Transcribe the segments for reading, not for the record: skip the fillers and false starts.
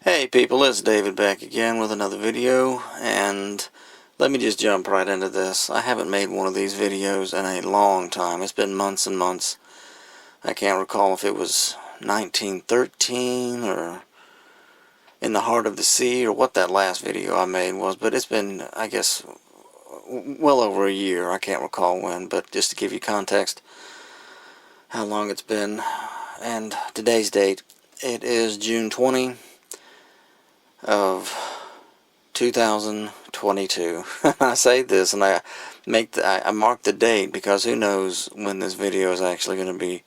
Hey people, it's David back again with another video, and let me just jump right into this. I haven't made one of these videos in a long time. It's been months and months. I can't recall if it was 1913 or in the heart of the sea or what that last video I made was, but it's been, I guess, well over a year. I can't recall when, but just to give you context how long it's been. And today's date, it is June 20 of 2022. I say this and I mark the date because who knows when this video is actually going to be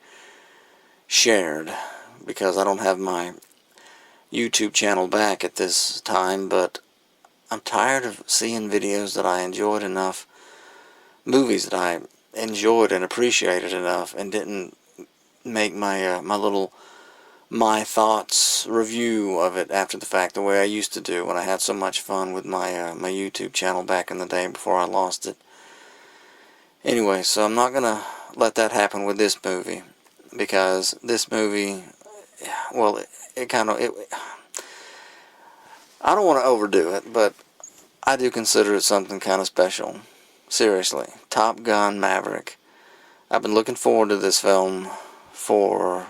shared, because I don't have my YouTube channel back at this time, but I'm tired of seeing videos that I enjoyed enough, movies that I enjoyed and appreciated enough, and didn't make my my thoughts review of it after the fact the way I used to do when I had so much fun with my my YouTube channel back in the day before I lost it. Anyway, so I'm not gonna let that happen with this movie, because this movie, well, it kind of, I don't want to overdo it, but I do consider it something kind of special. Seriously, Top Gun Maverick. I've been looking forward to this film for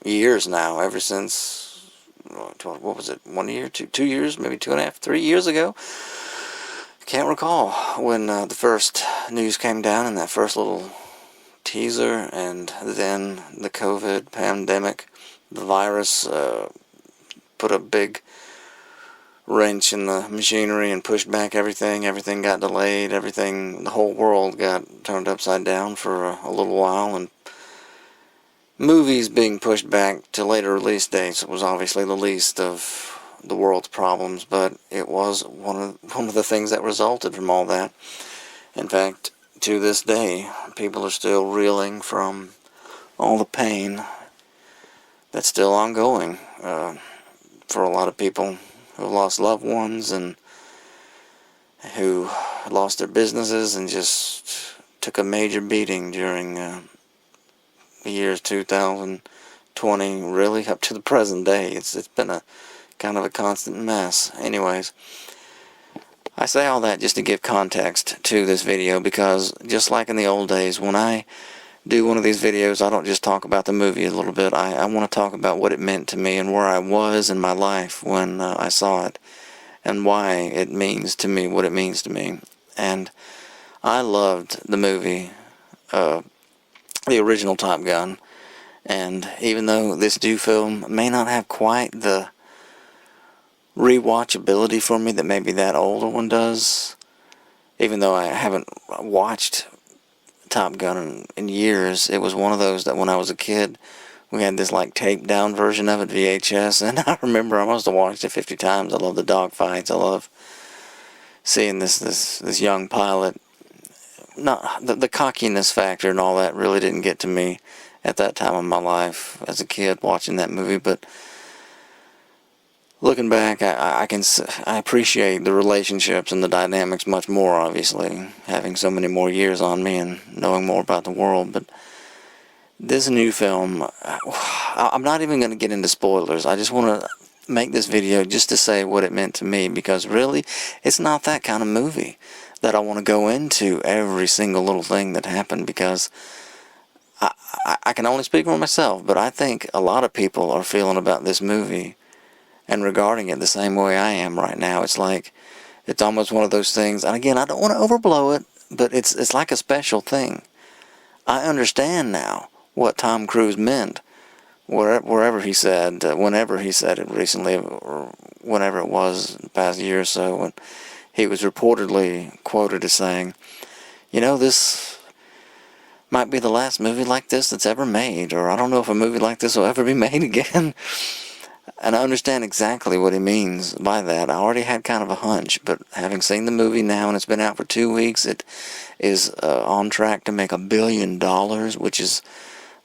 years now, ever since, what was it, 1 year, 2 years, maybe 2.5, 3 years ago? Can't recall when the first news came down in that first little teaser, and then the COVID pandemic, the virus, put a big wrench in the machinery and pushed back everything. Everything got delayed, the whole world got turned upside down for a little while, and movies being pushed back to later release dates was obviously the least of the world's problems, but it was one of the things that resulted from all that. In fact, to this day, people are still reeling from all the pain that's still ongoing for a lot of people who lost loved ones and who lost their businesses and just took a major beating during the years 2020, really up to the present day. It's been a kind of a constant mess. Anyways, I say all that just to give context to this video, because just like in the old days, when I do one of these videos, I don't just talk about the movie a little bit. I want to talk about what it meant to me and where I was in my life when I saw it, and why it means to me what it means to me. And I loved the movie, the original Top Gun, and even though this new film may not have quite the rewatchability for me that maybe that older one does, even though I haven't watched Top Gun in years, it was one of those that when I was a kid, we had this like taped down version of it, VHS, and I remember I must have watched it 50 times. I love the dog fights. I love seeing this young pilot. Not the cockiness factor and all that really didn't get to me at that time of my life as a kid watching that movie, but looking back, I appreciate the relationships and the dynamics much more, obviously, having so many more years on me and knowing more about the world. But this new film, I'm not even going to get into spoilers. I just want to make this video just to say what it meant to me, because really, it's not that kind of movie that I want to go into every single little thing that happened, because I can only speak for myself, but I think a lot of people are feeling about this movie and regarding it the same way I am right now. It's like, it's almost one of those things, and again, I don't want to overblow it, but it's like a special thing. I understand now what Tom Cruise meant, wherever he said, whenever he said it recently, or whenever it was, the past year or so, when he was reportedly quoted as saying, you know, this might be the last movie like this that's ever made, or I don't know if a movie like this will ever be made again. And I understand exactly what he means by that. I already had kind of a hunch, but having seen the movie now, and it's been out for 2 weeks, it is on track to make $1 billion, which is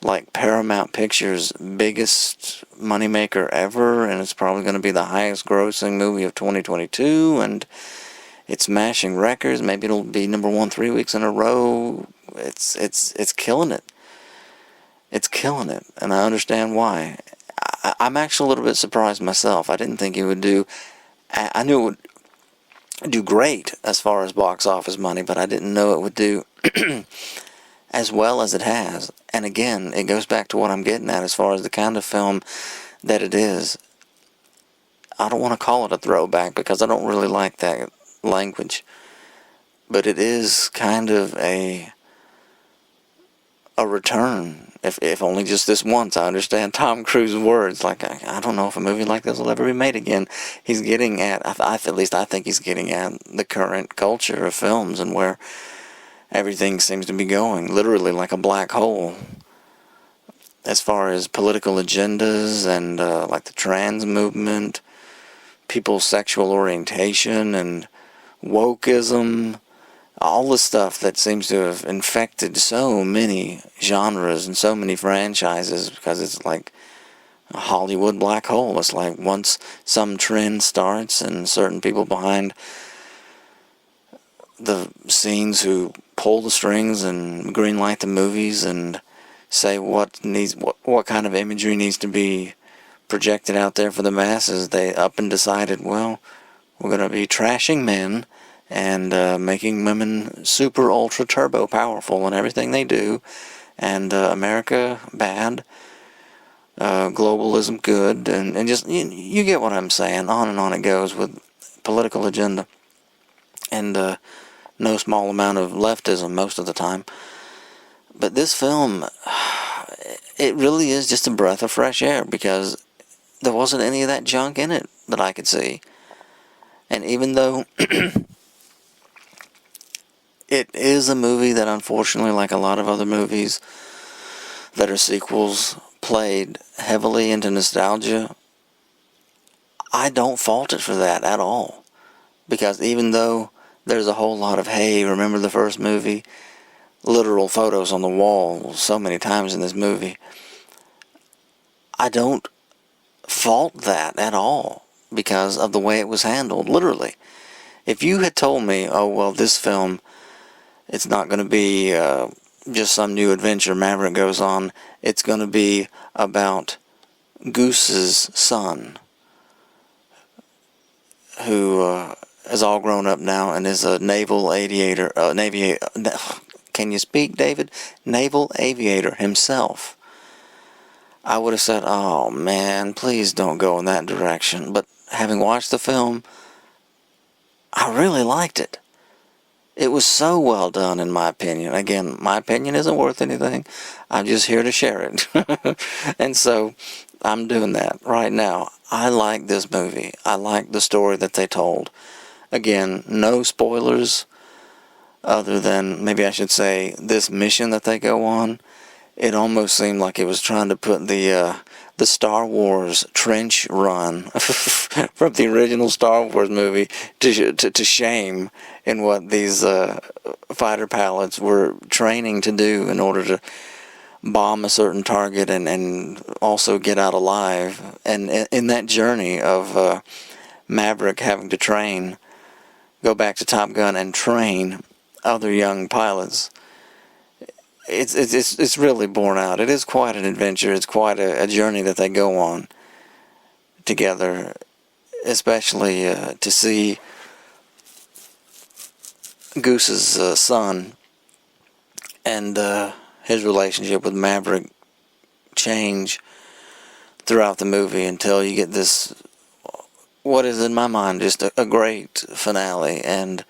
like Paramount Pictures' biggest moneymaker ever, and it's probably going to be the highest grossing movie of 2022, and it's smashing records. Maybe it'll be #1 3 weeks in a row. It's killing it. It's killing it, and I understand why. I'm actually a little bit surprised myself. I didn't think it would do. I knew it would do great as far as box office money, but I didn't know it would do as well as it has. And again, it goes back to what I'm getting at as far as the kind of film that it is. I don't want to call it a throwback because I don't really like that language, but it is kind of a return, if only just this once. I understand Tom Cruise's words, like, I don't know if a movie like this will ever be made again. He's getting at, at least I think he's getting at the current culture of films and where everything seems to be going, literally like a black hole, as far as political agendas and like the trans movement, people's sexual orientation and wokeism, all the stuff that seems to have infected so many genres and so many franchises, because it's like a Hollywood black hole. It's like once some trend starts and certain people behind the scenes who pull the strings and greenlight the movies and say what kind of imagery needs to be projected out there for the masses, they up and decided, well, we're going to be trashing men and making women super ultra turbo powerful in everything they do, and America bad, globalism good, and just you get what I'm saying. On and on it goes with political agenda and no small amount of leftism most of the time. But this film, it really is just a breath of fresh air, because there wasn't any of that junk in it that I could see. And even though it is a movie that, unfortunately, like a lot of other movies that are sequels, played heavily into nostalgia, I don't fault it for that at all. Because even though there's a whole lot of, hey, remember the first movie, literal photos on the wall so many times in this movie, I don't fault that at all because of the way it was handled, literally. If you had told me, oh, well, this film, it's not going to be just some new adventure Maverick goes on, it's going to be about Goose's son, who is all grown up now and is a naval aviator, can you speak, David? Naval aviator himself, I would have said, oh man, please don't go in that direction. But having watched the film, I really liked it. It was so well done, in my opinion. Again, my opinion isn't worth anything. I'm just here to share it. And so I'm doing that right now. I like this movie. I like the story that they told. Again, no spoilers other than, maybe I should say, this mission that they go on. It almost seemed like it was trying to put the Star Wars trench run from the original Star Wars movie to shame in what these fighter pilots were training to do in order to bomb a certain target and also get out alive. And in that journey of Maverick having to train, go back to Top Gun and train other young pilots, it's really borne out. It is quite an adventure. It's quite a journey that they go on together, especially to see Goose's son and his relationship with Maverick change throughout the movie until you get this, what is in my mind just a great finale. And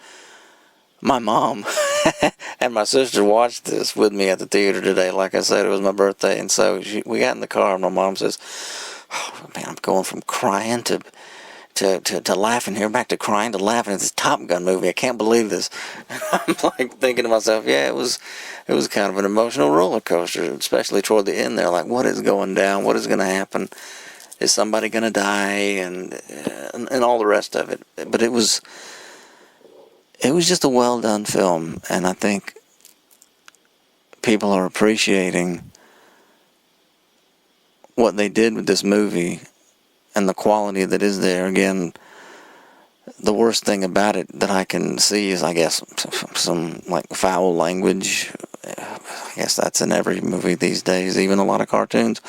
my mom and my sister watched this with me at the theater today. Like I said, it was my birthday, and so we got in the car, and my mom says, oh, man, I'm going from crying to laughing here, back to crying to laughing at this Top Gun movie. I can't believe this. I'm like thinking to myself, yeah, it was kind of an emotional roller coaster, especially toward the end there. Like, what is going down? What is going to happen? Is somebody going to die? And all the rest of it. But it was just a well-done film, and I think people are appreciating what they did with this movie and the quality that is there. Again, the worst thing about it that I can see is, I guess, some like foul language. I guess that's in every movie these days, even a lot of cartoons.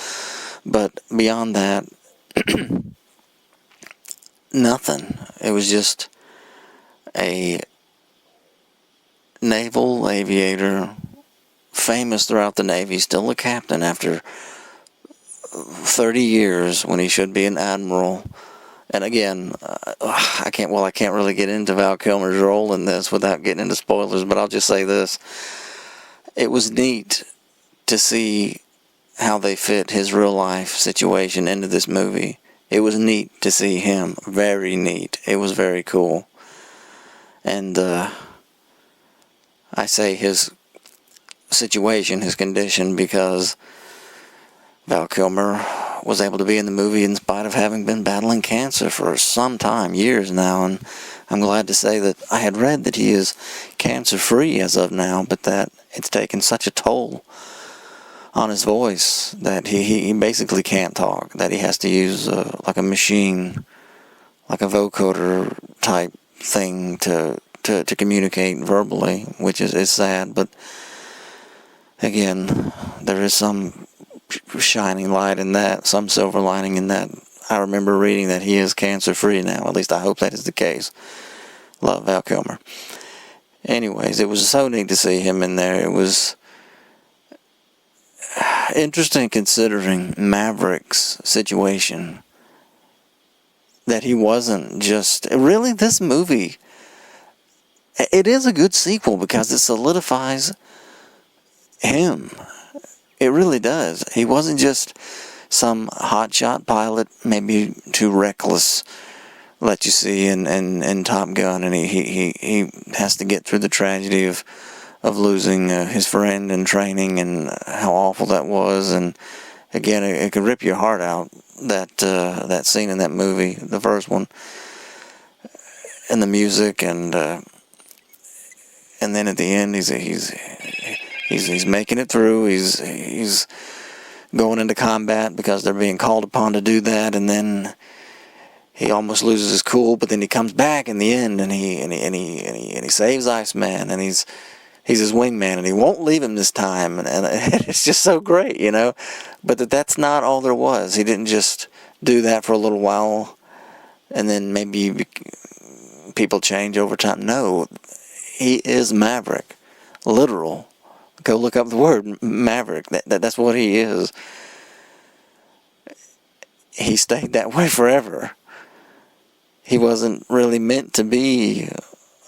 But beyond that, Nothing. It was just a naval aviator, famous throughout the Navy, still a captain after 30 years when he should be an admiral. And again, I can't really get into Val Kilmer's role in this without getting into spoilers, but I'll just say this. It was neat to see how they fit his real life situation into this movie. It was neat to see him. Very neat. It was very cool. And I say his situation, his condition, because Val Kilmer was able to be in the movie in spite of having been battling cancer for some time, years now, and I'm glad to say that I had read that he is cancer-free as of now, but that it's taken such a toll on his voice that he basically can't talk, that he has to use like a machine, like a vocoder type thing to communicate verbally, which is sad, but again, there is some shining light in that, some silver lining in that. I remember reading that he is cancer-free now. At least I hope that is the case. Love Val Kilmer. Anyways, it was so neat to see him in there. It was interesting considering Maverick's situation, that he wasn't just... Really, this movie, it is a good sequel because it solidifies him. It really does. He wasn't just some hotshot pilot, maybe too reckless, let you see in Top Gun, and he has to get through the tragedy of losing his friend in training and how awful that was. And again, it could rip your heart out, that scene in that movie, the first one, and the music, and then at the end he's making it through. He's going into combat because they're being called upon to do that, and then he almost loses his cool, but then he comes back in the end, and he saves Iceman, and he's his wingman, and he won't leave him this time, and it's just so great, you know. But that's not all there was. He didn't just do that for a little while, and then maybe people change over time. No, he is Maverick, literal. Go look up the word Maverick. That's what he is. He stayed that way forever. He wasn't really meant to be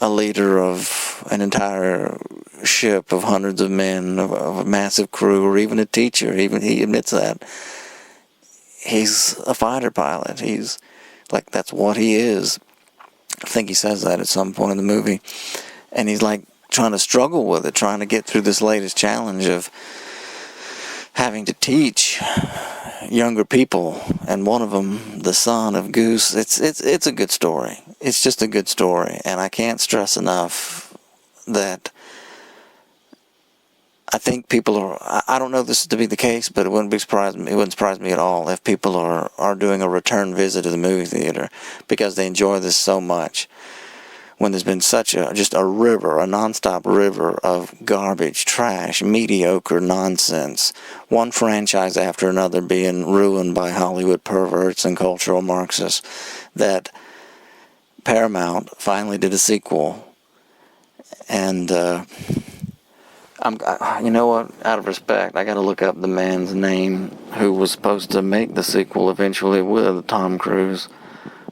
a leader of an entire ship of hundreds of men, of a massive crew, or even a teacher. Even he admits that. He's a fighter pilot. He's like, that's what he is. I think he says that at some point in the movie. And he's like trying to struggle with it, trying to get through this latest challenge of having to teach younger people, and one of them, the son of Goose. It's a good story. It's just a good story, and I can't stress enough that I think people are... I don't know this to be the case, but it wouldn't surprise me at all if people are doing a return visit to the movie theater because they enjoy this so much. When there's been such just a river, a nonstop river of garbage, trash, mediocre nonsense, one franchise after another being ruined by Hollywood perverts and cultural Marxists, that Paramount finally did a sequel. And you know what? Out of respect, I got to look up the man's name who was supposed to make the sequel eventually with Tom Cruise,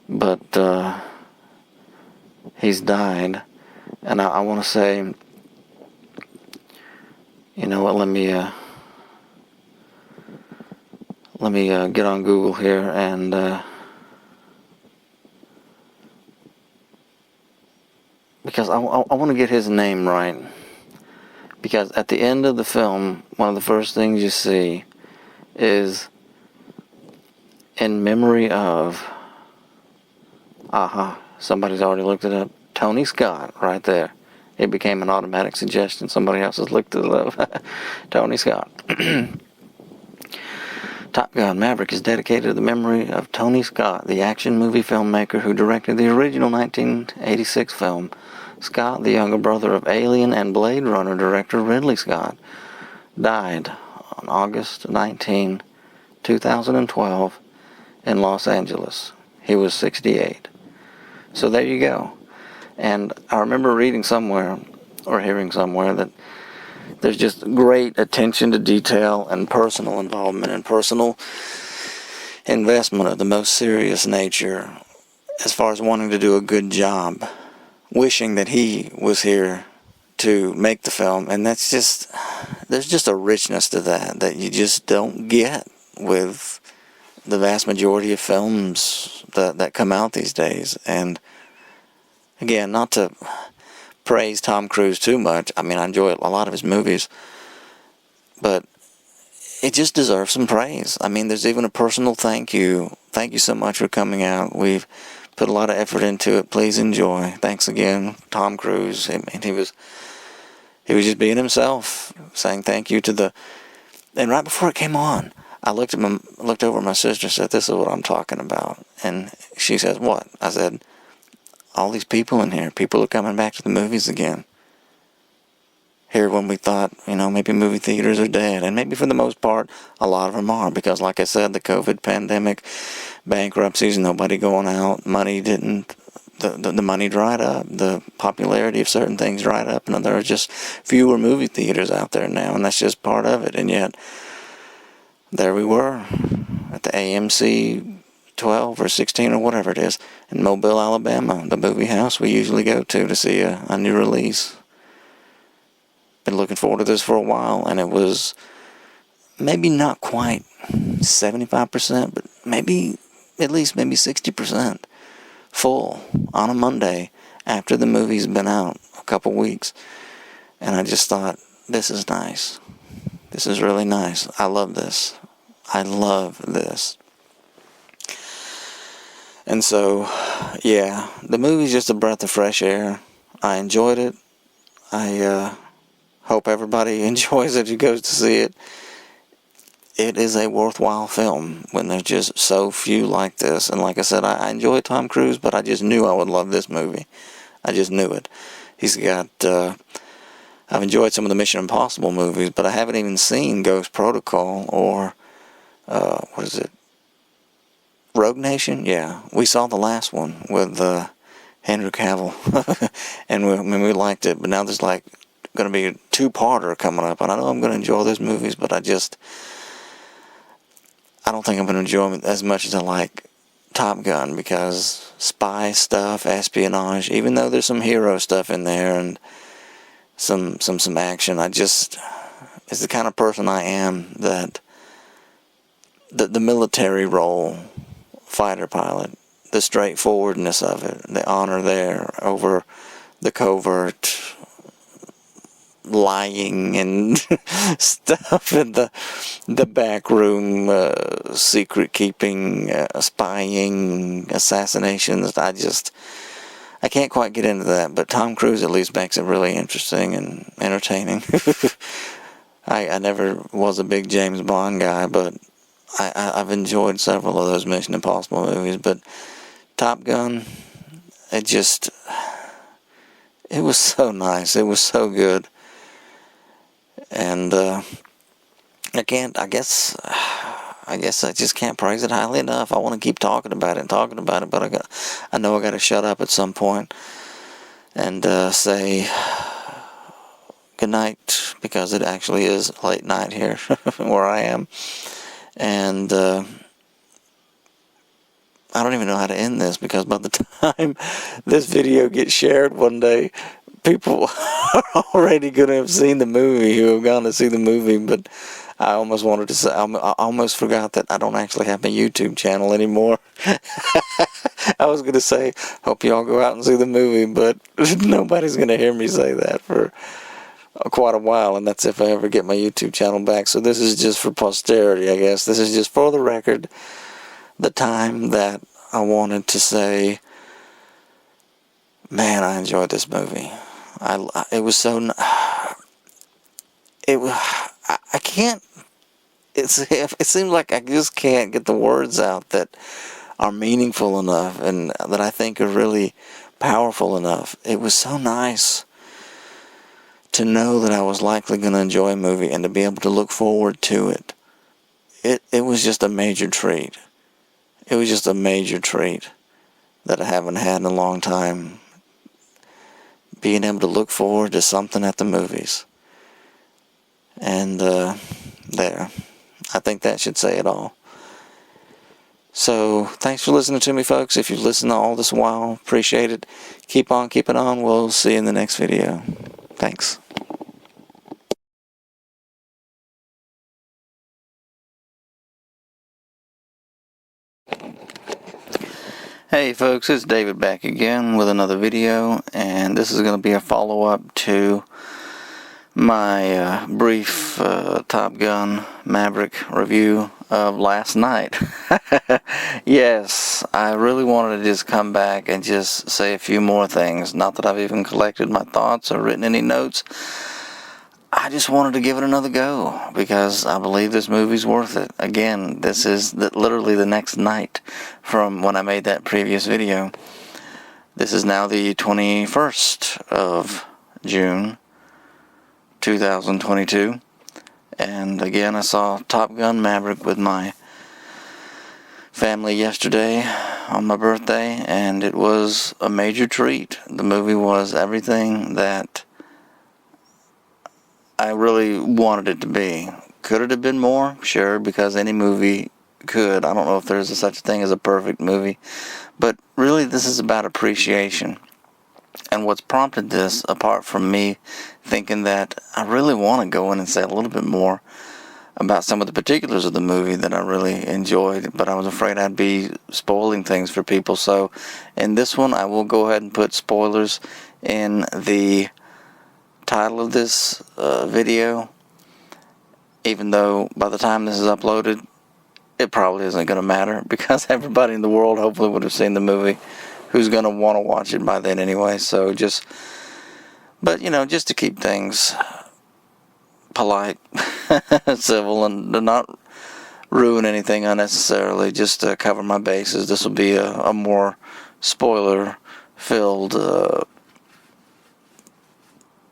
but he's died. And I want to say, you know what? Let me get on Google here and because I want to get his name right. Because at the end of the film, one of the first things you see is in memory of, somebody's already looked it up, Tony Scott, right there. It became an automatic suggestion. Somebody else has looked it up. Tony Scott. Top Gun Maverick is dedicated to the memory of Tony Scott, the action movie filmmaker who directed the original 1986 film. Scott, the younger brother of Alien and Blade Runner director Ridley Scott, died on August 19, 2012, in Los Angeles. He was 68. So there you go. And I remember reading somewhere, or hearing somewhere, that there's just great attention to detail and personal involvement and personal investment of the most serious nature as far as wanting to do a good job, wishing that he was here to make the film. And that's just, there's just a richness to that you just don't get with the vast majority of films that come out these days. And again, not to praise Tom Cruise too much. I mean, I enjoy a lot of his movies, but it just deserves some praise. I mean, there's even a personal thank you. Thank you so much for coming out. We've put a lot of effort into it. Please enjoy. Thanks again, Tom Cruise. And he was just being himself, saying thank you to the. And right before it came on, I looked over at my sister and said, "This is what I'm talking about." And she says, "What?" I said, "All these people in here. People are coming back to the movies again. Here when we thought, maybe movie theaters are dead." And maybe for the most part, a lot of them are. Because like I said, the COVID pandemic, bankruptcies, nobody going out, money didn't, the money dried up. The popularity of certain things dried up. And there are just fewer movie theaters out there now. And that's just part of it. And yet, there we were at the AMC 12 or 16 or whatever it is in Mobile, Alabama, the movie house we usually go to see a new release. Been looking forward to this for a while, and it was maybe not quite 75%, but maybe at least maybe 60% full on a Monday after the movie's been out a couple weeks. And I just thought, this is nice. This is really nice. I love this. I love this. And so, yeah, the movie's just a breath of fresh air. I enjoyed it. I hope everybody enjoys it who goes to see it. It is a worthwhile film when there's just so few like this. And like I said, I enjoy Tom Cruise, but I just knew I would love this movie. I just knew it. He's got, I've enjoyed some of the Mission Impossible movies, but I haven't even seen Ghost Protocol or, what is it? Rogue Nation? Yeah. We saw the last one with Henry Cavill. And we liked it, but now there's going to be a two-parter coming up. And I know I'm going to enjoy those movies, but I don't think I'm going to enjoy them as much as I like Top Gun, because spy stuff, espionage, even though there's some hero stuff in there and some action, it's the kind of person I am that the military role, fighter pilot, the straightforwardness of it, the honor there over the covert lying and stuff in the back room, secret keeping, spying, assassinations. I can't quite get into that, but Tom Cruise at least makes it really interesting and entertaining. I never was a big James Bond guy, but I've enjoyed several of those Mission Impossible movies. But Top Gun, it was so nice. It was so good. And I guess I just can't praise it highly enough. I want to keep talking about it, but I know I got to shut up at some point and say good night, because it actually is late night here where I am. And I don't even know how to end this, because by the time this video gets shared one day, people are already going to have seen the movie, who have gone to see the movie. But I almost wanted to say, I almost forgot that I don't actually have a YouTube channel anymore. I was going to say, hope you all go out and see the movie, but nobody's going to hear me say that for quite a while, and that's if I ever get my YouTube channel back. So this is just for posterity, I guess. This is just for the record, the time that I wanted to say, man, I enjoyed this movie. It was so. I can't. It seems like I just can't get the words out that are meaningful enough and that I think are really powerful enough. It was so nice to know that I was likely going to enjoy a movie and to be able to look forward to it. It was just a major treat. it was just a major treat that I haven't had in a long time. Being able to look forward to something at the movies. And there. I think that should say it all. So, thanks for listening to me, folks. If you've listened to all this while, appreciate it. Keep on keeping on. We'll see you in the next video. Thanks. Hey folks, it's David back again with another video, and this is going to be a follow-up to my brief Top Gun Maverick review of last night. Yes, I really wanted to just come back and just say a few more things. Not that I've even collected my thoughts or written any notes. I just wanted to give it another go because I believe this movie's worth it. Again, this is literally the next night from when I made that previous video. This is now the 21st of June 2022, and again I saw Top Gun Maverick with my family yesterday on my birthday, and it was a major treat. The movie was everything that I really wanted it to be. Could it have been more? Sure, because any movie could. I don't know if there's such a thing as a perfect movie, but really this is about appreciation. And what's prompted this, apart from me thinking that I really want to go in and say a little bit more about some of the particulars of the movie that I really enjoyed, but I was afraid I'd be spoiling things for people. So in this one, I will go ahead and put spoilers in the title of this video, even though by the time this is uploaded, it probably isn't going to matter because everybody in the world hopefully would have seen the movie who's going to want to watch it by then anyway. So but you know, just to keep things polite, civil, and to not ruin anything unnecessarily, just to cover my bases, this will be a more spoiler filled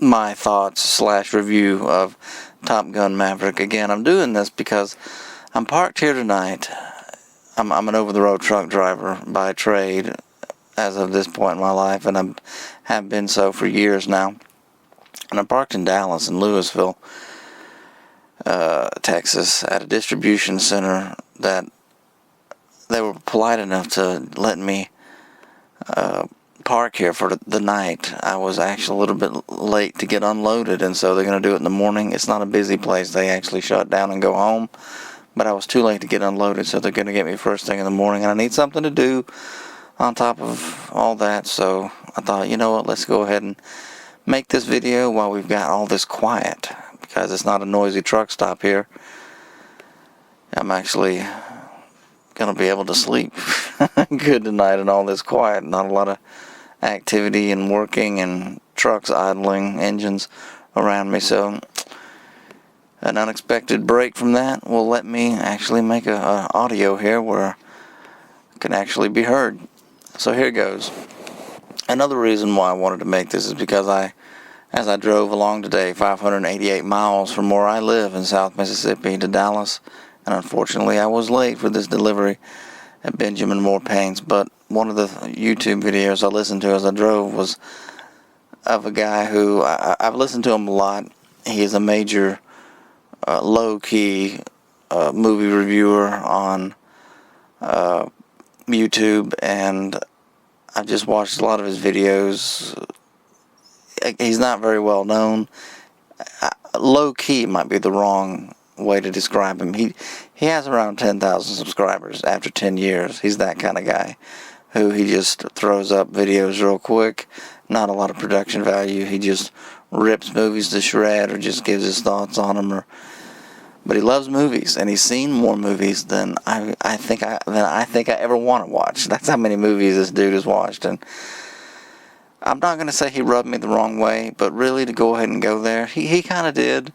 my thoughts / review of Top Gun Maverick. Again, I'm doing this because I'm parked here tonight. I'm an over-the-road truck driver by trade as of this point in my life, and I have been so for years now. And I'm parked in Dallas and Louisville, Texas, at a distribution center that they were polite enough to let me park here for the night. I was actually a little bit late to get unloaded, and so they're going to do it in the morning. It's not a busy place. They actually shut down and go home, but I was too late to get unloaded, so they're going to get me first thing in the morning, and I need something to do on top of all that. So I thought, you know what, let's go ahead and make this video while we've got all this quiet, because it's not a noisy truck stop here. I'm actually going to be able to sleep good tonight in all this quiet. Not a lot of activity and working and trucks idling, engines around me. So an unexpected break from that will let me actually make a audio here where it can actually be heard. So here goes. Another reason why I wanted to make this is because as I drove along today, 588 miles from where I live in South Mississippi to Dallas, and unfortunately I was late for this delivery at Benjamin Moore Paints, but one of the YouTube videos I listened to as I drove was of a guy who, I've listened to him a lot. He is a major low-key movie reviewer on YouTube, and I've just watched a lot of his videos. He's not very well known. Low-key might be the wrong way to describe him. He has around 10,000 subscribers after 10 years. He's that kind of guy who he just throws up videos real quick. Not a lot of production value. He just rips movies to shred or just gives his thoughts on them. But he loves movies, and he's seen more movies than I think I ever want to watch. That's how many movies this dude has watched. And I'm not going to say he rubbed me the wrong way, but really to go ahead and go there, he kind of did.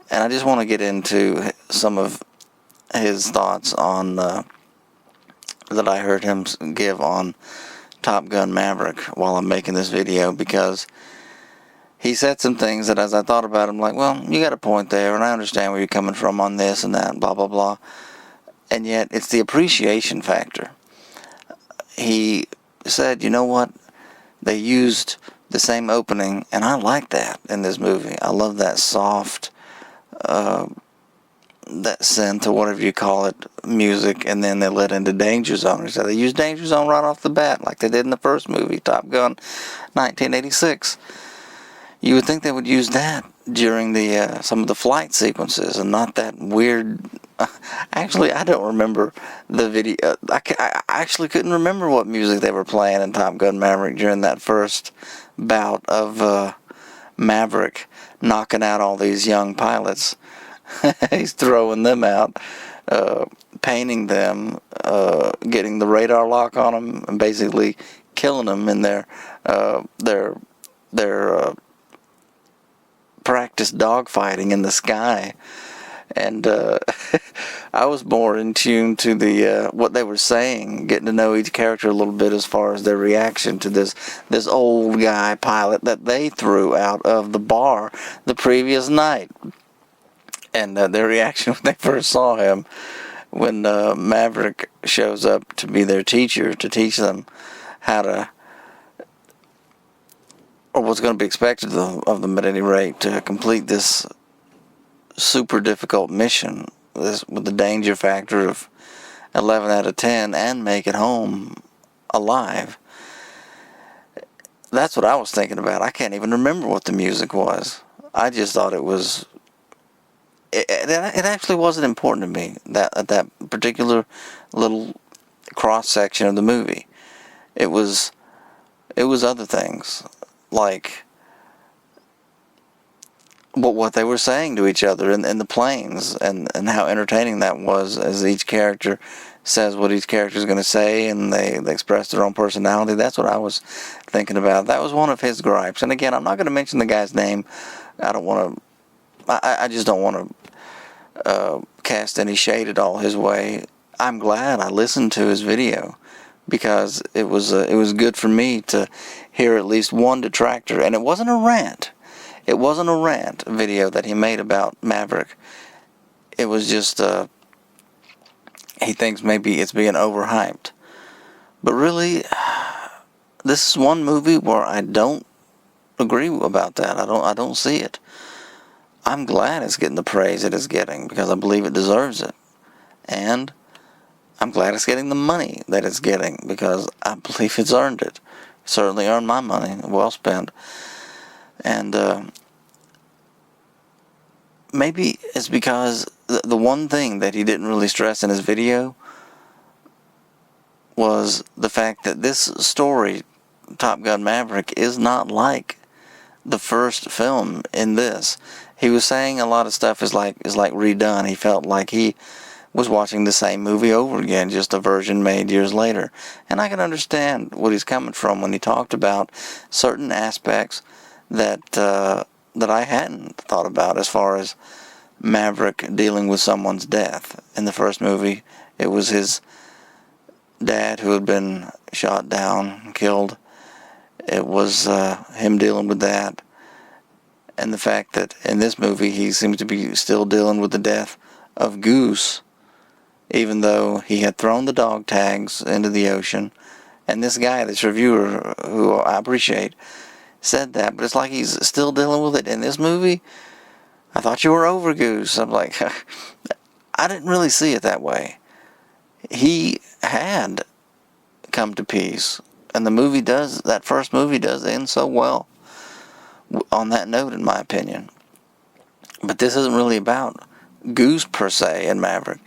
And I just want to get into some of his thoughts on that I heard him give on Top Gun Maverick while I'm making this video, because he said some things that as I thought about him, like, well, you got a point there, and I understand where you're coming from on this and that, and blah, blah, blah. And yet, it's the appreciation factor. he said, you know what, they used the same opening, and I like that in this movie. I love that soft, that synth or whatever you call it, music, and then they led into Danger Zone. So they used Danger Zone right off the bat, like they did in the first movie, Top Gun, 1986. You would think they would use that during the some of the flight sequences, and not that weird. Actually, I don't remember the video. I actually couldn't remember what music they were playing in Top Gun Maverick during that first bout of Maverick knocking out all these young pilots. He's throwing them out, painting them, getting the radar lock on them, and basically killing them in their practice dogfighting in the sky. And I was more in tune to the what they were saying, getting to know each character a little bit as far as their reaction to this old guy pilot that they threw out of the bar the previous night. And their reaction when they first saw him, when Maverick shows up to be their teacher, to teach them how to, or what's going to be expected of them at any rate, to complete this super difficult mission, this with the danger factor of 11 out of 10, and make it home alive. That's what I was thinking about. I can't even remember what the music was. I just thought it was... It actually wasn't important to me, that particular little cross-section of the movie. It was other things, like what they were saying to each other in the planes, and how entertaining that was, as each character says what each character is going to say, and they express their own personality. That's what I was thinking about. That was one of his gripes. And again, I'm not going to mention the guy's name. I don't want to... I just don't want to cast any shade at all his way. I'm glad I listened to his video, because it was good for me to hear at least one detractor. And it wasn't a rant. It wasn't a rant video that he made about Maverick. It was just he thinks maybe it's being overhyped. But really, this is one movie where I don't agree about that. I don't see it. I'm glad it's getting the praise it is getting, because I believe it deserves it. And I'm glad it's getting the money that it's getting, because I believe it's earned it. Certainly earned my money, well spent. And maybe it's because the one thing that he didn't really stress in his video was the fact that this story, Top Gun Maverick, is not like the first film in this. He was saying a lot of stuff is like redone. He felt like he was watching the same movie over again, just a version made years later. And I can understand what he's coming from when he talked about certain aspects that I hadn't thought about, as far as Maverick dealing with someone's death. In the first movie, it was his dad who had been shot down, killed. It was him dealing with that. And the fact that in this movie he seems to be still dealing with the death of Goose, even though he had thrown the dog tags into the ocean. And this guy, this reviewer, who I appreciate, said that, but it's like he's still dealing with it in this movie. I thought you were over Goose. I'm like, I didn't really see it that way. He had come to peace, and that first movie does end so well on that note, in my opinion. But this isn't really about Goose per se in Maverick.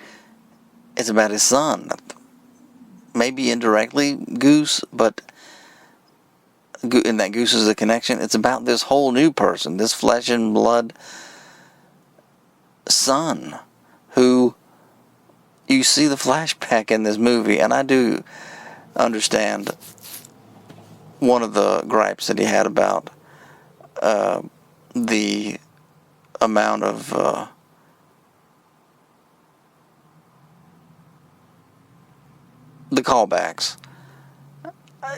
It's about his son. Maybe indirectly Goose, but in that Goose is the connection. It's about this whole new person, this flesh and blood son, who you see the flashback in this movie. And I do understand one of the gripes that he had about the amount of the callbacks.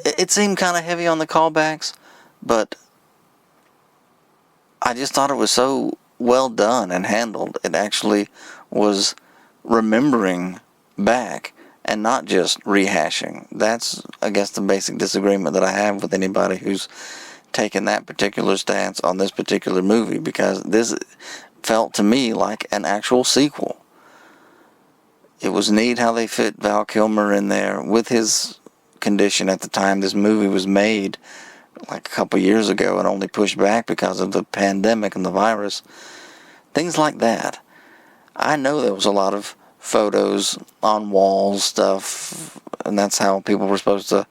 It seemed kind of heavy on the callbacks, but I just thought it was so well done and handled. It actually was remembering back and not just rehashing. That's, I guess, the basic disagreement that I have with anybody who's taken that particular stance on this particular movie, because this felt to me like an actual sequel. It was neat how they fit Val Kilmer in there with his condition at the time this movie was made, like a couple years ago, and only pushed back because of the pandemic and the virus. Things like that. I know there was a lot of photos on walls, stuff, and that's how people were supposed to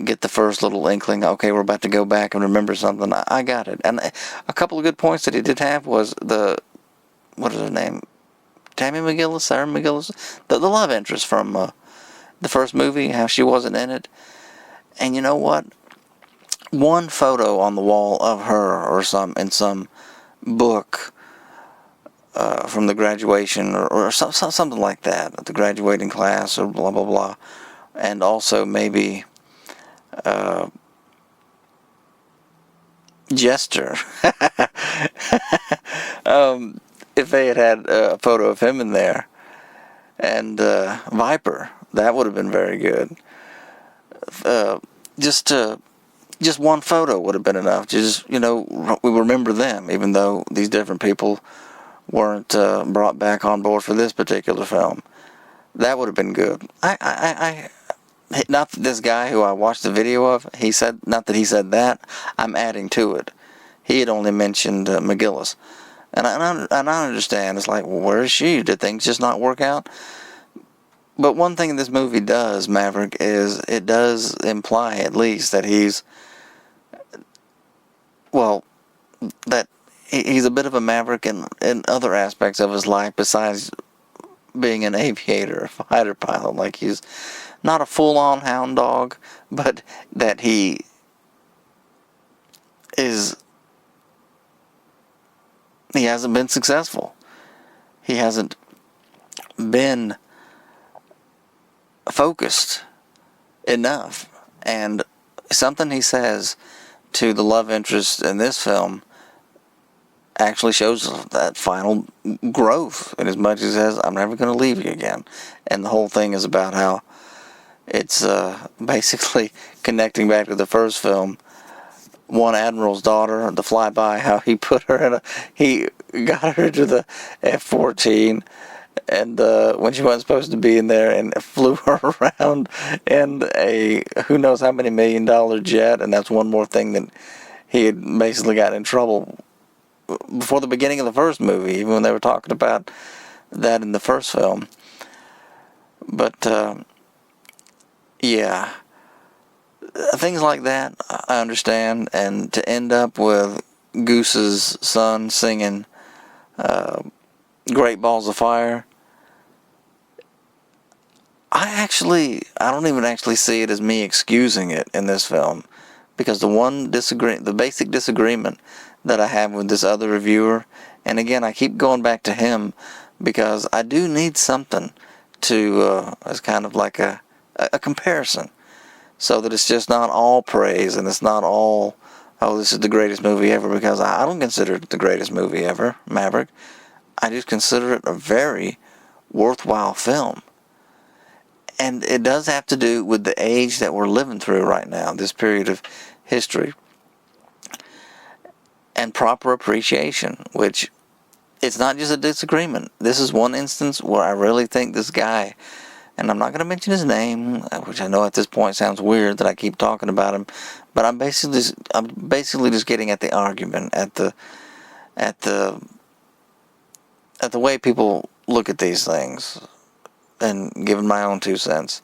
get the first little inkling, okay, we're about to go back and remember something. I got it. And a couple of good points that he did have was what is her name? Tammy McGillis, Sarah McGillis? The love interest from the first movie, how she wasn't in it. And you know what? One photo on the wall of her or in some book from the graduation or something like that, the graduating class or blah, blah, blah. And also maybe Jester. If they had a photo of him in there, and Viper, that would have been very good. Just one photo would have been enough. Just, we remember them, even though these different people weren't brought back on board for this particular film. That would have been good. Not that this guy who I watched the video of, not that he said that, I'm adding to it. He had only mentioned McGillis. And I understand, it's like, well, where is she? Did things just not work out? But one thing this movie does, Maverick, is it does imply at least that he's a bit of a maverick in other aspects of his life besides being an aviator, a fighter pilot. Like, he's not a full-on hound dog, but that he hasn't been successful. He hasn't been focused enough. And something he says to the love interest in this film actually shows that final growth, in as much as he says, I'm never going to leave you again. And the whole thing is about how it's basically connecting back to the first film. One admiral's daughter, the flyby, how he he got her to the F-14, and when she wasn't supposed to be in there, and flew her around in a who knows how many $1 million jet. And that's one more thing that he had basically got in trouble before the beginning of the first movie, even when they were talking about that in the first film. But yeah, things like that I understand. And to end up with Goose's son singing Great Balls of Fire, I don't even actually see it as me excusing it in this film, because the basic disagreement that I have with this other reviewer, and again, I keep going back to him because I do need something to, as kind of like a comparison, so that it's just not all praise and it's not all, oh, this is the greatest movie ever, because I don't consider it the greatest movie ever, Maverick. I just consider it a very worthwhile film. And it does have to do with the age that we're living through right now, this period of history, and proper appreciation, which it's not just a disagreement. This is one instance where I really think this guy, and I'm not going to mention his name, which I know at this point sounds weird that I keep talking about him, but I'm basically just getting at the argument, at the way people look at these things, and giving my own 2 cents.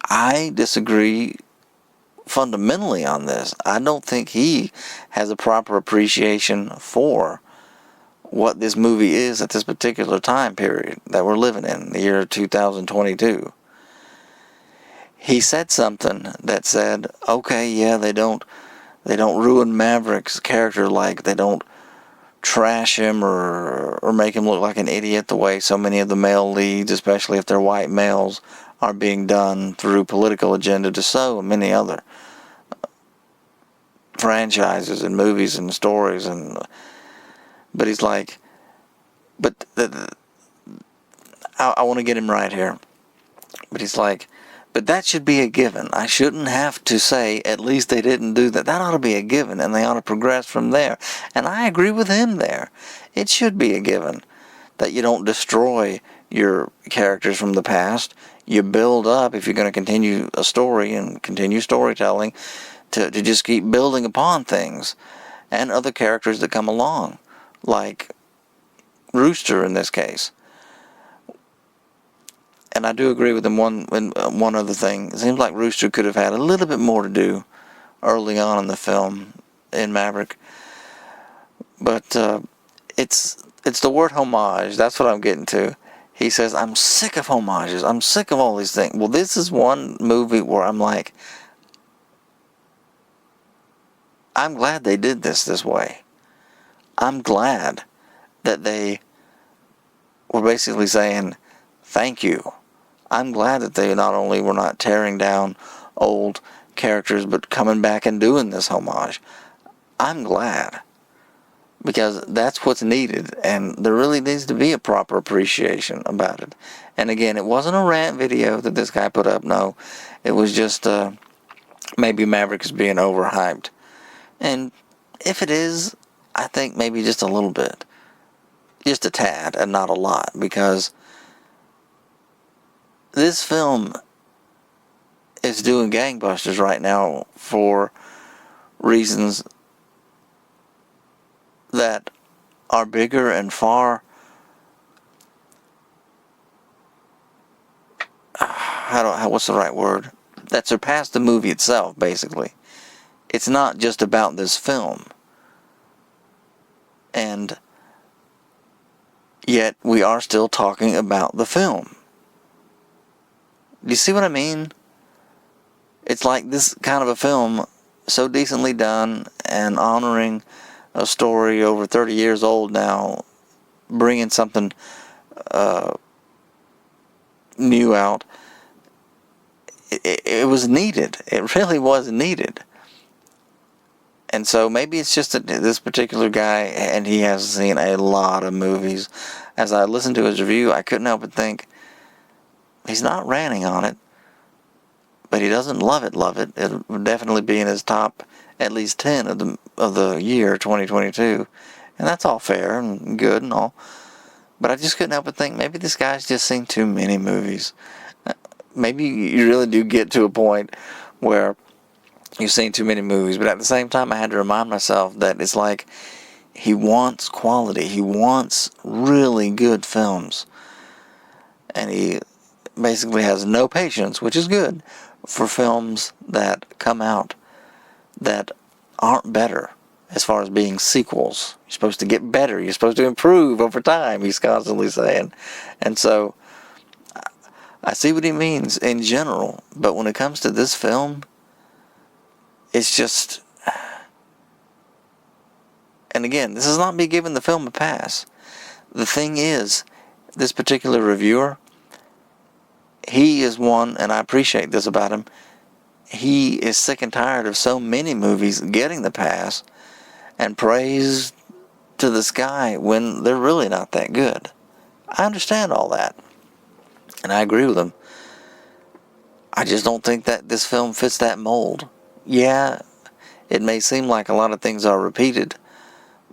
I disagree fundamentally on this. I don't think he has a proper appreciation for what this movie is at this particular time period that we're living in, the year 2022. He said something that said, okay, yeah, they don't ruin Maverick's character, like they don't trash him or make him look like an idiot the way so many of the male leads, especially if they're white males, are being done through political agenda to so many other franchises and movies and stories. But he's like, I want to get him right here. But he's like, but that should be a given. I shouldn't have to say, at least they didn't do that. That ought to be a given, and they ought to progress from there. And I agree with him there. It should be a given that you don't destroy your characters from the past. You build up, if you're going to continue a story and continue storytelling, to just keep building upon things and other characters that come along, like Rooster in this case. And I do agree with him one other thing. It seems like Rooster could have had a little bit more to do early on in the film in Maverick. But it's the word homage. That's what I'm getting to. He says, I'm sick of homages. I'm sick of all these things. Well, this is one movie where I'm like, I'm glad they did this way. I'm glad that they were basically saying, thank you. I'm glad that they not only were not tearing down old characters, but coming back and doing this homage. I'm glad. Because that's what's needed, and there really needs to be a proper appreciation about it. And again, it wasn't a rant video that this guy put up, no. It was just, maybe Maverick is being overhyped. And if it is, I think maybe just a little bit. Just a tad, and not a lot, because this film is doing gangbusters right now for reasons that are bigger and far, what's the right word? That surpass the movie itself, basically. It's not just about this film. And yet we are still talking about the film. Do you see what I mean? It's like this kind of a film, so decently done and honoring a story over 30 years old now, bringing something new out. It was needed. It really was needed. And so maybe it's just that this particular guy, and he has seen a lot of movies. As I listened to his review, I couldn't help but think, he's not ranting on it, but he doesn't love it. It would definitely be in his top at least 10 of the year 2022. And that's all fair and good and all. But I just couldn't help but think, maybe this guy's just seen too many movies. Maybe you really do get to a point where you've seen too many movies, but at the same time I had to remind myself that it's like he wants quality. He wants really good films. And he basically has no patience, which is good, for films that come out that aren't better as far as being sequels. You're supposed to get better. You're supposed to improve over time, he's constantly saying. And so I see what he means in general, but when it comes to this film, it's just... And again, this is not me giving the film a pass. The thing is, this particular reviewer, he is one, and I appreciate this about him, he is sick and tired of so many movies getting the pass and praise to the sky when they're really not that good. I understand all that, and I agree with him. I just don't think that this film fits that mold. Yeah, it may seem like a lot of things are repeated,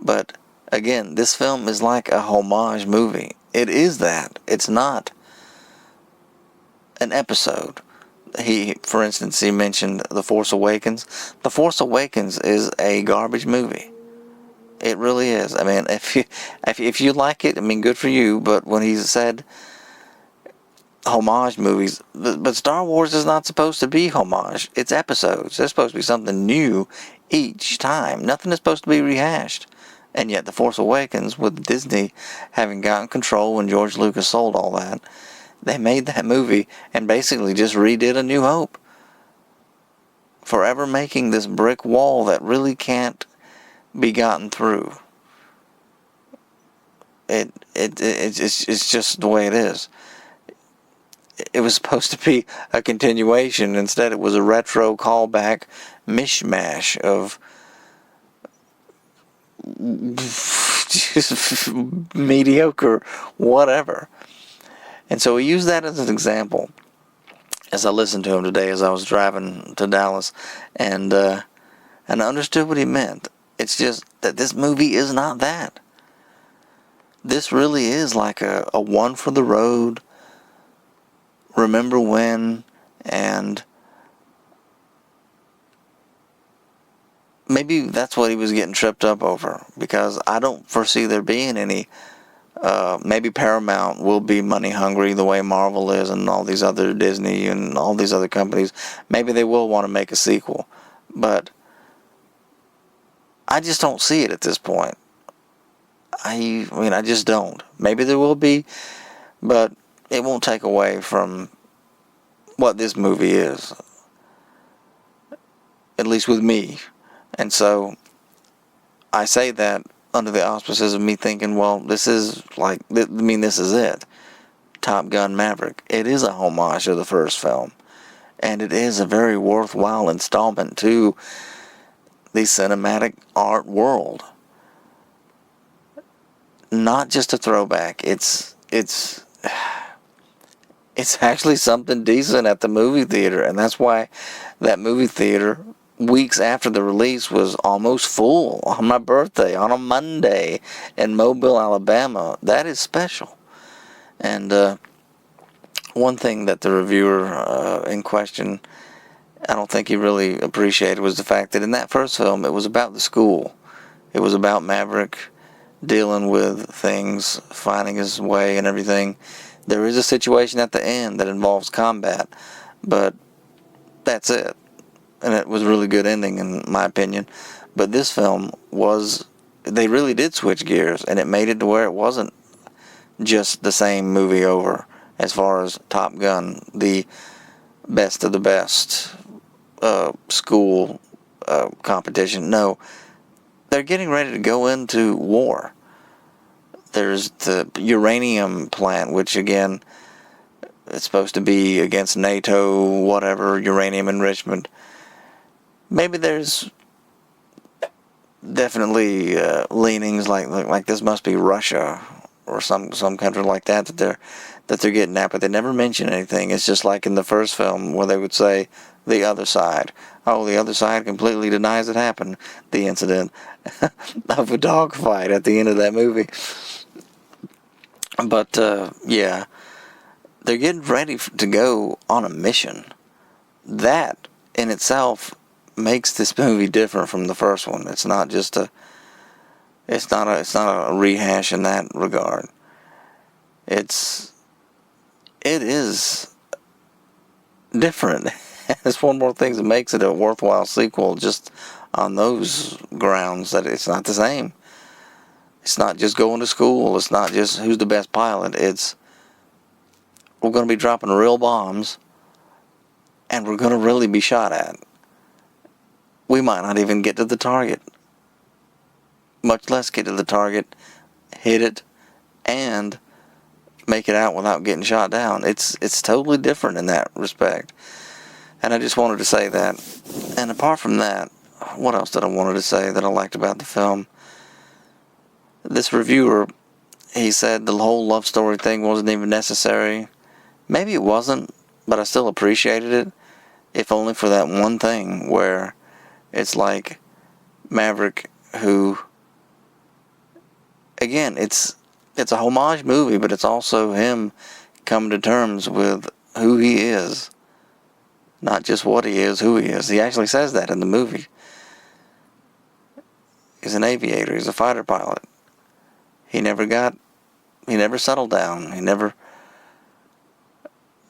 but again, this film is like a homage movie. It is that. It's not an episode. For instance, he mentioned The Force Awakens. The Force Awakens is a garbage movie. It really is. I mean, if you like it, I mean, good for you. But when he said homage movies, but Star Wars is not supposed to be homage. It's episodes. There's supposed to be something new each time. Nothing is supposed to be rehashed. And yet, The Force Awakens, with Disney having gotten control when George Lucas sold all that, they made that movie and basically just redid A New Hope. Forever making this brick wall that really can't be gotten through. It's just the way it is. It was supposed to be a continuation. Instead, it was a retro callback mishmash of just mediocre whatever. And so he used that as an example. as I listened to him today as I was driving to Dallas, and I understood what he meant. It's just that this movie is not that. This really is like a one for the road, remember when, and maybe that's what he was getting tripped up over, because I don't foresee there being any. Maybe Paramount will be money hungry the way Marvel is and all these other Disney and all these other companies. Maybe they will want to make a sequel. But I just don't see it at this point. I mean, I just don't. Maybe there will be, but it won't take away from what this movie is. At least with me. And so I say that under the auspices of me thinking, well, this is it. Top Gun Maverick. It is a homage to the first film. And it is a very worthwhile installment to the cinematic art world. Not just a throwback. It's actually something decent at the movie theater. And that's why that movie theater, weeks after the release, was almost full on my birthday, on a Monday in Mobile, Alabama. That is special. And one thing that the reviewer in question, I don't think he really appreciated, was the fact that in that first film, it was about the school. It was about Maverick dealing with things, finding his way and everything. There is a situation at the end that involves combat, but that's it. And it was a really good ending in my opinion. But this film they really did switch gears, and it made it to where it wasn't just the same movie over as far as Top Gun, the best of the best school competition. No, they're getting ready to go into war. There's the uranium plant, which again, it's supposed to be against NATO, whatever, uranium enrichment. Maybe there's definitely leanings like this must be Russia or some country like that they're getting at, but they never mention anything. It's just like in the first film where they would say the other side. Oh, the other side completely denies it happened. The incident of a dogfight at the end of that movie. But yeah, they're getting ready to go on a mission. That in itself makes this movie different from the first one. It's not a rehash in that regard. It is different. It's one more thing that makes it a worthwhile sequel, just on those grounds, that it's not the same. It's not just going to school. It's not just who's the best pilot. It's we're going to be dropping real bombs, and we're going to really be shot at. We might not even get to the target, much less get to the target, hit it, and make it out without getting shot down. It's totally different in that respect. And I just wanted to say that. And apart from that, what else did I wanted to say that I liked about the film? This reviewer, he said the whole love story thing wasn't even necessary. Maybe it wasn't, but I still appreciated it, if only for that one thing where it's like Maverick, who, again, it's a homage movie, but it's also him coming to terms with who he is. Not just what he is, who he is. He actually says that in the movie. He's an aviator. He's a fighter pilot. He never settled down. He never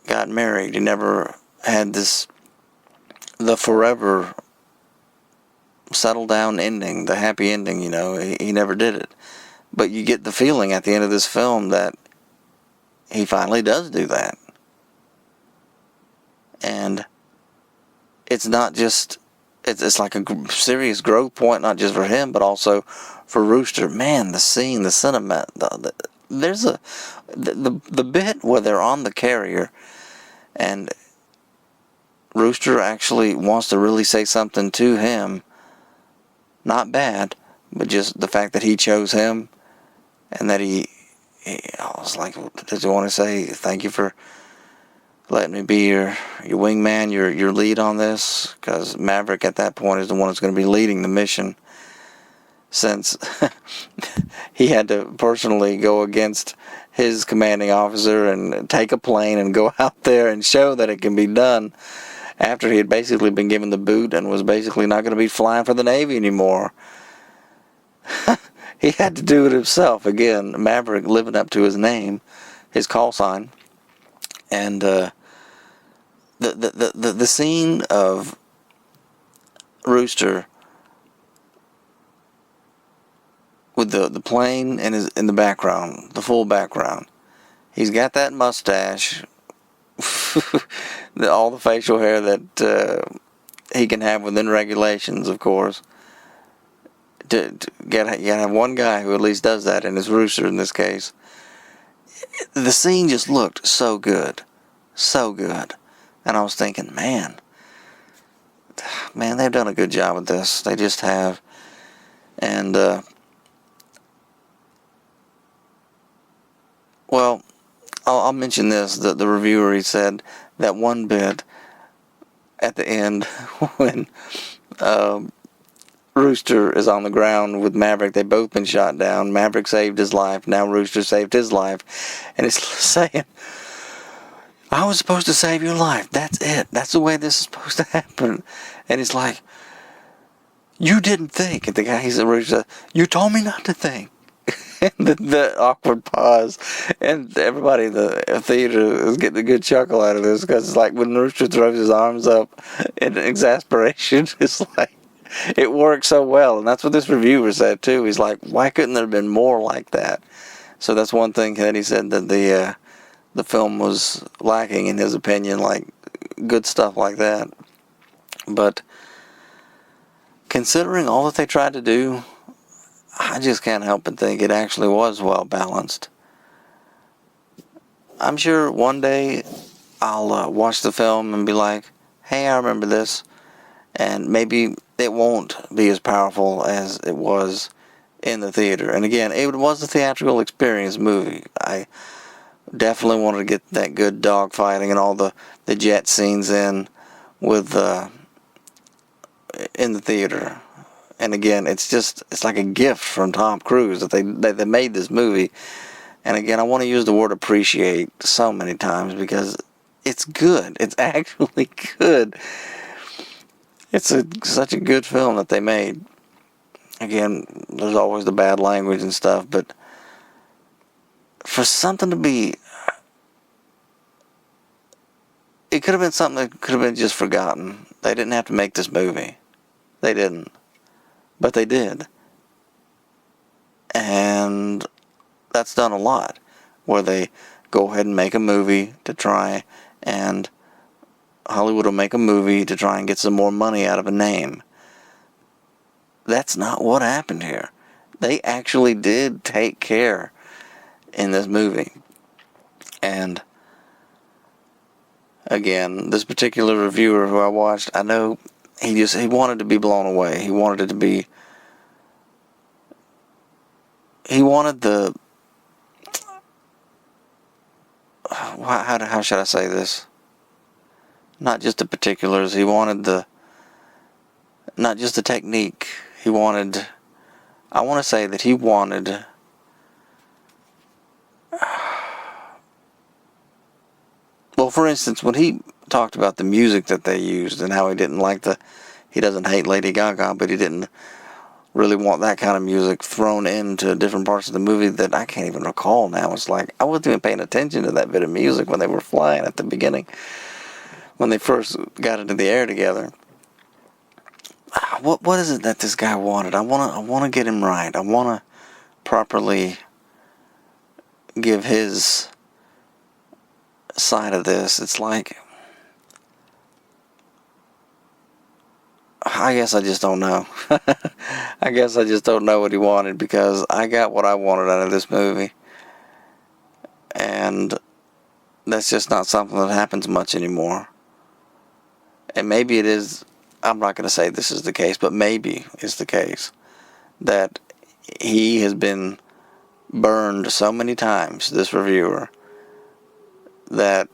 got married. He never had the forever settle down ending, the happy ending, he never did it. But you get the feeling at the end of this film that he finally does do that. And it's not just, it's like a serious growth point, not just for him, but also for Rooster. Man, the scene, the cinema, there's the bit where they're on the carrier and Rooster actually wants to really say something to him. Not bad, but just the fact that he chose him, and that I was like, does he want to say thank you for letting me be your wingman, your lead on this, because Maverick at that point is the one that's going to be leading the mission, since he had to personally go against his commanding officer and take a plane and go out there and show that it can be done after he had basically been given the boot and was basically not going to be flying for the Navy anymore. He had to do it himself. Again, Maverick living up to his name, his call sign. And the scene of Rooster with the plane in the background, the full background. He's got that mustache, all the facial hair that he can have within regulations, of course. You gotta have one guy who at least does that, and it's Rooster in this case. The scene just looked so good, so good. And I was thinking, man, they've done a good job with this. They just have. And, well, I'll mention this. The reviewer, he said that one bit at the end when Rooster is on the ground with Maverick. They've both been shot down. Maverick saved his life. Now Rooster saved his life. And it's saying, I was supposed to save your life. That's it. That's the way this is supposed to happen. And it's like, you didn't think. And the guy, he's a Rooster, you told me not to think. And the awkward pause, and everybody in the theater is getting a good chuckle out of this, because it's like when Rooster throws his arms up in exasperation, it's like, it works so well. And that's what this reviewer said too. He's like, why couldn't there have been more like that? So that's one thing that he said, that the film was lacking in his opinion, like good stuff like that. But considering all that they tried to do, I just can't help but think it actually was well balanced. I'm sure one day I'll watch the film and be like, hey, I remember this. And maybe it won't be as powerful as it was in the theater. And again, it was a theatrical experience movie. I definitely wanted to get that good dog fighting and all the jet scenes in with in the theater. And again, it's like a gift from Tom Cruise that they made this movie. And again, I want to use the word appreciate so many times, because it's good. It's actually good. It's such a good film that they made. Again, there's always the bad language and stuff, but for something to be, it could have been something that could have been just forgotten. They didn't have to make this movie. They didn't. But they did. And that's done a lot, where they go ahead and make a movie to try, and Hollywood will make a movie to try and get some more money out of a name. That's not what happened here. They actually did take care in this movie. And again, this particular reviewer who I watched, I know he wanted to be blown away. He wanted it to be, he wanted the, how should I say this? Not just the particulars. He wanted not just the technique. He wanted, I want to say that he wanted, well, for instance, when he talked about the music that they used and how he didn't like he doesn't hate Lady Gaga, but he didn't really want that kind of music thrown into different parts of the movie that I can't even recall now. It's like, I wasn't even paying attention to that bit of music when they were flying at the beginning, when they first got into the air together. What is it that this guy wanted? I want to get him right. I want to properly give his side of this. It's like, I guess I just don't know. I guess I just don't know what he wanted, because I got what I wanted out of this movie. And that's just not something that happens much anymore. And maybe it is, I'm not going to say this is the case, but maybe it's the case that he has been burned so many times, this reviewer, that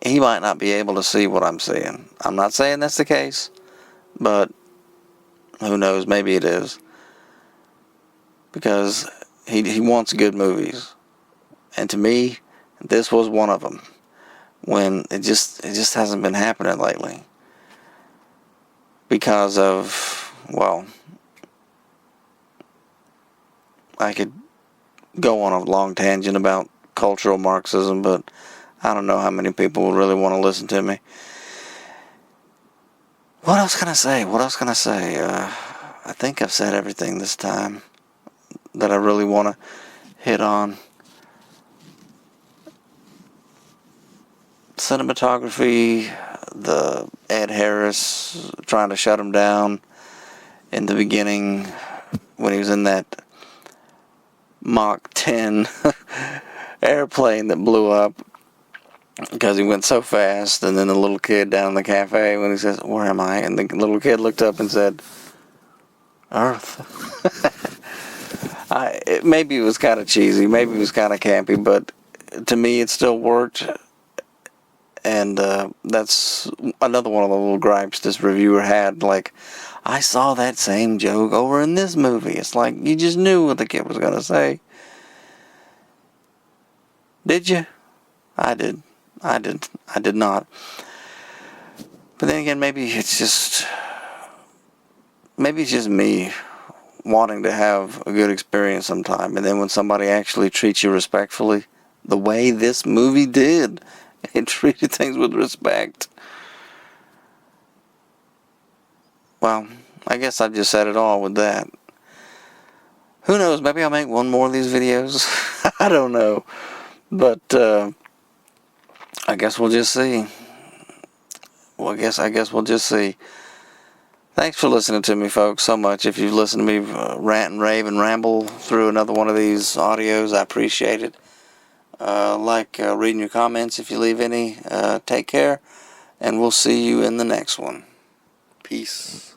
he might not be able to see what I'm seeing. I'm not saying that's the case, but who knows, maybe it is. Because he wants good movies. And to me, this was one of them. When it just hasn't been happening lately. Because of, well, I could go on a long tangent about cultural Marxism, but I don't know how many people would really want to listen to me. What else can I say? I think I've said everything this time that I really want to hit on. Cinematography, the Ed Harris trying to shut him down in the beginning when he was in that Mach 10 airplane that blew up because he went so fast. And then the little kid down in the cafe, when he says, "Where am I?" and the little kid looked up and said, "Earth." Maybe it was kind of cheesy, maybe it was kind of campy, but to me it still worked. And that's another one of the little gripes this reviewer had. Like, I saw that same joke over in this movie. It's like, you just knew what the kid was going to say. Did you? I did. I did not. But then again, maybe it's just me wanting to have a good experience sometime. And then when somebody actually treats you respectfully, the way this movie did, it treated things with respect. Well, I guess I just said it all with that. Who knows, maybe I'll make one more of these videos. I don't know. But I guess we'll just see. Well, I guess we'll just see. Thanks for listening to me, folks, so much. If you've listened to me rant and rave and ramble through another one of these audios, I appreciate it. Reading your comments if you leave any. Take care, and we'll see you in the next one. Peace.